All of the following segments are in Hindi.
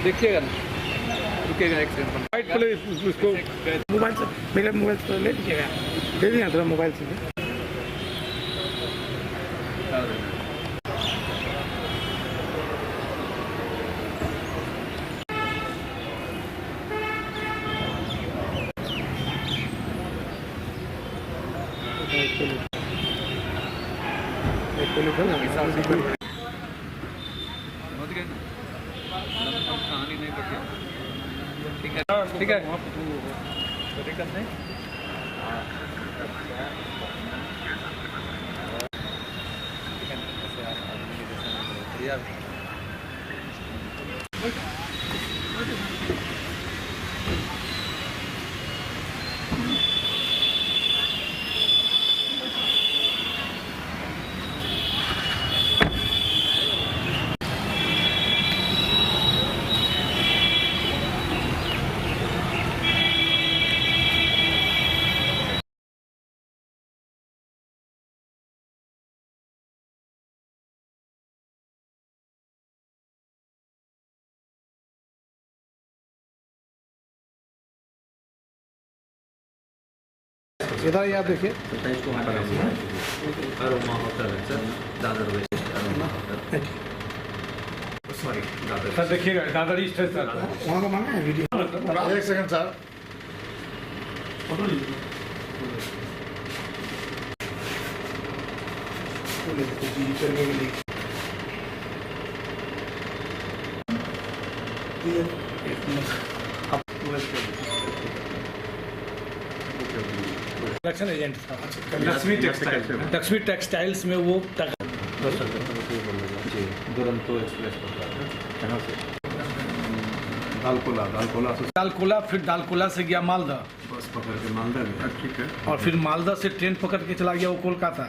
देखिएगा ना, रुकेगा एक सेकंड। वाइट पहले उसको मोबाइल से, मेरा मोबाइल से ले लीजिएगा, दे दीजिए थोड़ा मोबाइल से। कहानी नहीं बढ़िया। ठीक है, ठीक है, कोई दिक्कत नहीं। इधर ही आप देखिए, सर देखिएगा दादर स्टेशन सर, वहाँ का मांगा है वीडियो। एक सेकंड सर, करने के लिए कलेक्शन एजेंट था लक्ष्मी टेक्सटाइल्स में वो दुरंतो एक्सप्रेस कहाँ से? दालकोला से दालकोला, फिर दालकोला से गया मालदा, बस पकड़ के मालदा गया। ठीक है। और फिर मालदा से ट्रेन पकड़ के चला गया वो कोलकाता,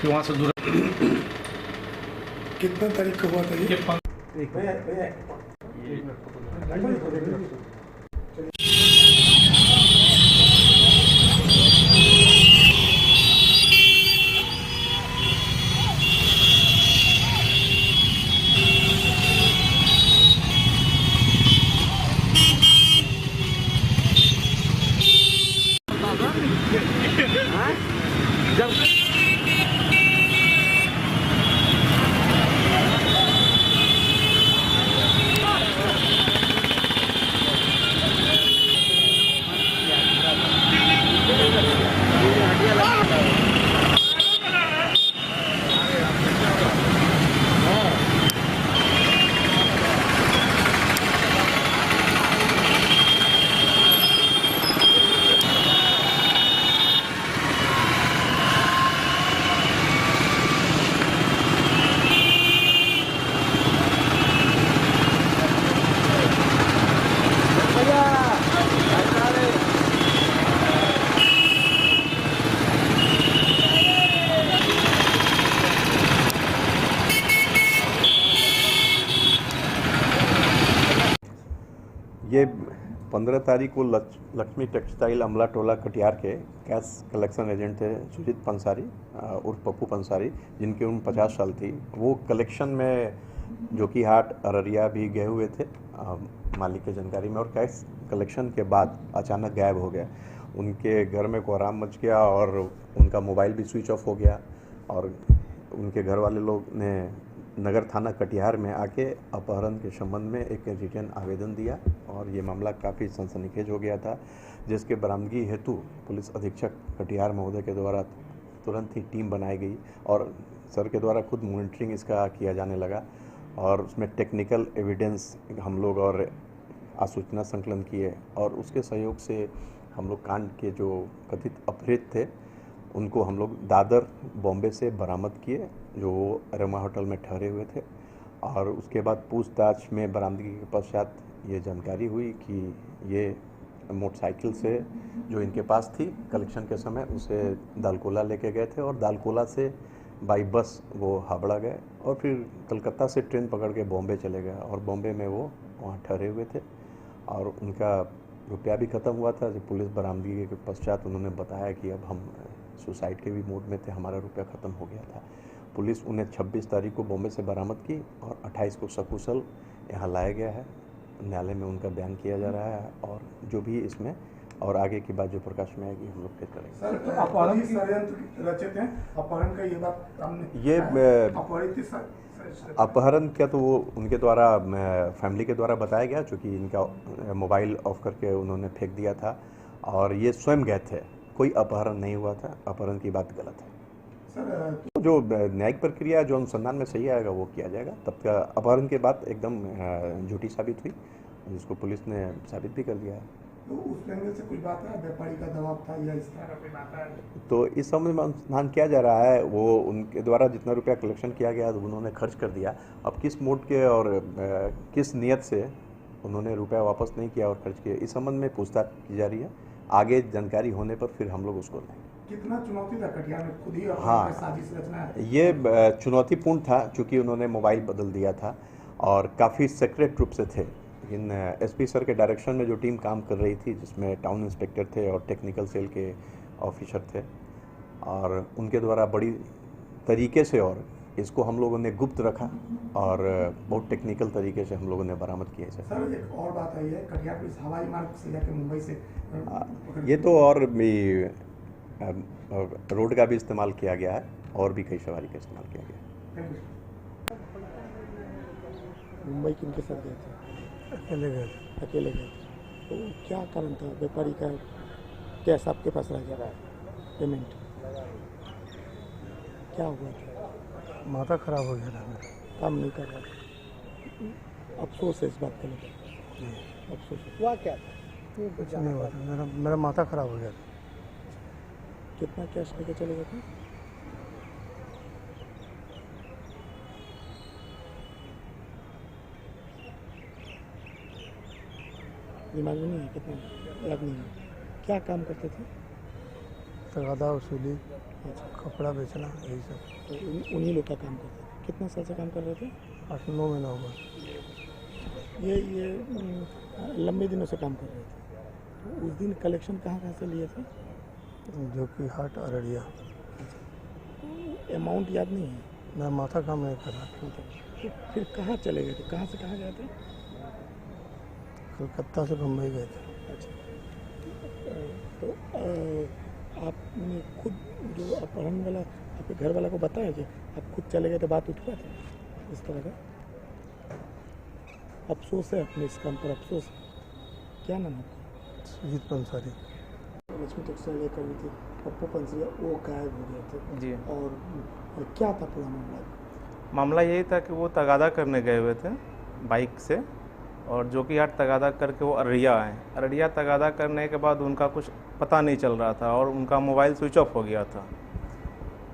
फिर वहाँ से दूर। कितना तारीख को हुआ था ये? ये 15 तारीख को लक्ष्मी टेक्सटाइल अमला टोला कटिहार के कैश कलेक्शन एजेंट थे सुजीत पंसारी उर्फ पप्पू पंसारी, जिनकी उम्र 50 साल थी। वो कलेक्शन में जोकी हाट अररिया भी गए हुए थे मालिक के जानकारी में, और कैश कलेक्शन के बाद अचानक गायब हो गया। उनके घर में कोहराम मच गया और उनका मोबाइल भी स्विच ऑफ हो गया, और उनके घर वाले लोग ने नगर थाना कटिहार में आके अपहरण के संबंध में एक रिटर्न आवेदन दिया, और ये मामला काफ़ी सनसनीखेज हो गया था, जिसके बरामदगी हेतु पुलिस अधीक्षक कटिहार महोदय के द्वारा तुरंत ही टीम बनाई गई, और सर के द्वारा खुद मॉनिटरिंग इसका किया जाने लगा, और उसमें टेक्निकल एविडेंस हम लोग और आसूचना संकलन किए, और उसके सहयोग से हम लोग कांड के जो कथित अपराधी थे उनको हम लोग दादर बॉम्बे से बरामद किए, जो रमा होटल में ठहरे हुए थे। और उसके बाद पूछताछ में बरामदगी के पश्चात ये जानकारी हुई कि ये मोटरसाइकिल से जो इनके पास थी कलेक्शन के समय, उसे दालकोला लेके गए थे, और दालकोला से बाई बस वो हावड़ा गए, और फिर कलकत्ता से ट्रेन पकड़ के बॉम्बे चले गए, और बॉम्बे में वो वहाँ ठहरे हुए थे, और उनका रुपया भी ख़त्म हुआ था। जब पुलिस बरामदगी के पश्चात उन्होंने बताया कि अब हम सुसाइड के भी मूड में थे, हमारा रुपया ख़त्म हो गया था। पुलिस उन्हें 26 तारीख को बॉम्बे से बरामद की और 28 को सकुशल यहाँ लाया गया है। न्यायालय में उनका बयान किया जा रहा है और जो भी इसमें और आगे की बात जो प्रकाश में आएगी हम लोग फिर करेंगे। सर अपहरण की षड्यंत्र रचित हैं, अपहरण का ये बात हमने ये अपहरित अपहरण क्या तो वो उनके द्वारा फैमिली के द्वारा बताया गया, चूँकि इनका मोबाइल ऑफ करके उन्होंने फेंक दिया था और ये स्वयं गए थे। कोई अपहरण नहीं हुआ था, अपहरण की बात गलत है। सर तो जो न्यायिक प्रक्रिया जो अनुसंधान में सही आएगा वो किया जाएगा। तब का अपहरण की बात एकदम झूठी साबित हुई, जिसको पुलिस ने साबित भी कर दिया है। तो उस एंगल से कुछ बात है, व्यापारी का दबाव था या इस तरह का कोई बात है? तो इस संबंध में अनुसंधान किया जा रहा है। वो उनके द्वारा जितना रुपया कलेक्शन किया गया उन्होंने खर्च कर दिया। अब किस मोड के और किस नियत से उन्होंने रुपया वापस नहीं किया और खर्च किया, इस संबंध में पूछताछ की जा रही है। आगे जानकारी होने पर फिर हम लोग उसको लेंगे। कितना चुनौती था कटिहार में खुद ही हाँ, साजिश रचना है? ये चुनौतीपूर्ण था क्योंकि उन्होंने मोबाइल बदल दिया था और काफ़ी सीक्रेट रूप से थे। लेकिन एसपी सर के डायरेक्शन में जो टीम काम कर रही थी, जिसमें टाउन इंस्पेक्टर थे और टेक्निकल सेल के ऑफिसर थे, और उनके द्वारा बड़ी तरीके से और इसको हम लोगों ने गुप्त रखा और बहुत टेक्निकल तरीके से हम लोगों ने बरामद किया इसे। सर एक और बात आई है, कटिहार पुलिस हवाई मार्ग से जाकर मुंबई से ये तो और भी रोड का भी इस्तेमाल किया गया है और भी कई सवारी का इस्तेमाल किया गया है। मुंबई किन के साथ गए थे? अकेले गए थे। तो क्या कारण था? व्यापारी का कैश आपके पास रह जा रहा है पेमेंट, क्या हुआ था? माथा खराब हो गया था मेरा, काम नहीं कर रहा था। अफसोस है इस बात का लेकर, अफसोस है। हुआ क्या था? कुछ नहीं हुआ था, मेरा माथा खराब हो गया था। कितना कैश लेके चले गए थे? दिमाग में नहीं है, कितना याद नहीं है। क्या काम करते थे? तगादा वसूली, कपड़ा बेचना, यही सब। तो उन्हीं लोग का काम करते थे। कितना साल से काम कर रहे थे? 8-9 महीना हुआ। ये लंबे दिनों से काम कर रहे थे। तो उस दिन कलेक्शन कहाँ से लिए थे? जो कि हाट अररिया। अमाउंट याद नहीं है? मेरा माथा काम नहीं कर रहा। तो फिर कहाँ चले गए थे? कहाँ से कहाँ गए थे? कलकत्ता से बम्बई गए थे। अच्छा, तो आपने खुद जो अपहरण वाला आपके घर वाला को बताया कि आप खुद चले गए थे, बात उठ पाया था इस तरह का? अफसोस है अपने इस काम पर, अफसोस है। क्या नाम है? सुजीत पंसारी। लक्ष्मी टेक्सटाइल लेकर हुई थी, पप्पू पंसरिया वो गायब हो गए थे जी। और क्या था पूरा मामला? मामला यही था कि वो तगादा करने गए हुए थे बाइक से, और जो कि हाट तगादा करके वो अररिया आए। अररिया तगादा करने के बाद उनका कुछ पता नहीं चल रहा था और उनका मोबाइल स्विच ऑफ हो गया था।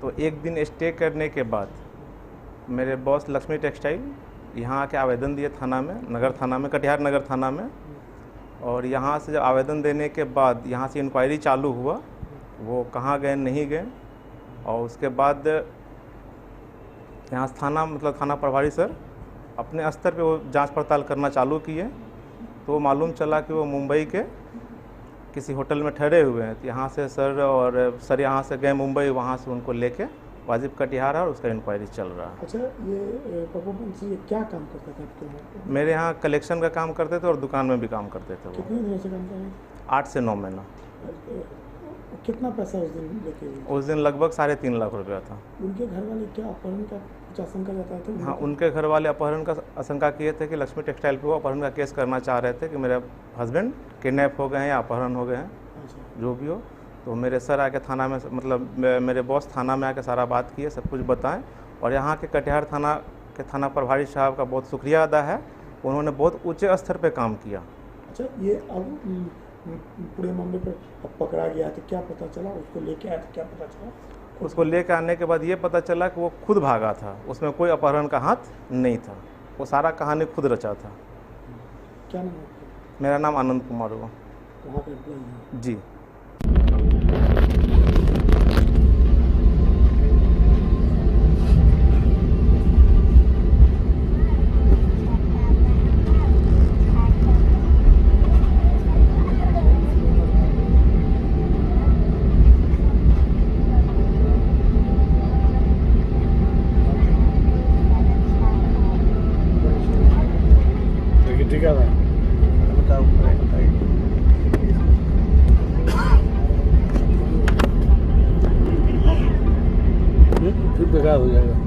तो एक दिन स्टे करने के बाद मेरे बॉस लक्ष्मी टेक्सटाइल यहाँ आके आवेदन दिए थाना में, नगर थाना में, कटिहार नगर थाना में। और यहाँ से जब आवेदन देने के बाद यहाँ से इंक्वायरी चालू हुआ, वो कहाँ गए नहीं गए। और उसके बाद यहाँ से थाना मतलब थाना प्रभारी सर अपने स्तर पे वो जांच पड़ताल करना चालू किए। तो मालूम चला कि वो मुंबई के किसी होटल में ठहरे हुए हैं। तो यहाँ से सर यहाँ से गए मुंबई, वहाँ से उनको लेके वाजिब कटिहार और उसका इंक्वायरी चल रहा है। अच्छा, ये पप्पू पंसरिया क्या काम करता था आपके यहाँ? मेरे यहाँ कलेक्शन का काम करते थे और दुकान में भी काम करते थे वो। कितने दिनों से काम कर रहे हैं? 8 से 9 महीना। कितना पैसा उस दिन लेके गए? उस दिन लगभग 3.5 लाख रुपया था। उनके घर वाले क्या अपहरण का कुछ आशंका जताए थे? हाँ, उनके घर वाले अपहरण का आशंका किए थे कि लक्ष्मी टेक्सटाइल पे वो अपहरण का केस करना चाह रहे थे कि मेरे हस्बैंड किडनैप हो गए हैं या अपहरण हो गए हैं, अच्छा। जो भी हो। तो मेरे सर आके थाना में मतलब मेरे बॉस थाना में आके सारा बात किए, सब कुछ बताएं। और यहाँ के कटिहार थाना के थाना प्रभारी साहब का बहुत शुक्रिया अदा है, उन्होंने बहुत ऊंचे स्तर पे काम किया। अच्छा, ये अब पूरे मामले पर अब पकड़ा गया तो क्या पता चला? उसको लेके आया तो क्या पता चला? उसको लेकर आने के बाद ये पता चला कि वो खुद भागा था, उसमें कोई अपहरण का हाथ नहीं था, वो सारा कहानी खुद रचा था। क्या नाम है आपका? मेरा नाम आनंद कुमार हुआ। वहाँ का एम्प्लॉई है? जी। टीका था बताओ बताइए। फिर बेकार हो जाएगा।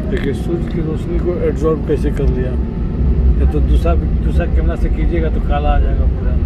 देखिए सूर्य की रोशनी को एब्जॉर्ब कैसे कर लिया। ये तो दूसरा कैमरा से कीजिएगा तो काला आ जाएगा पूरा।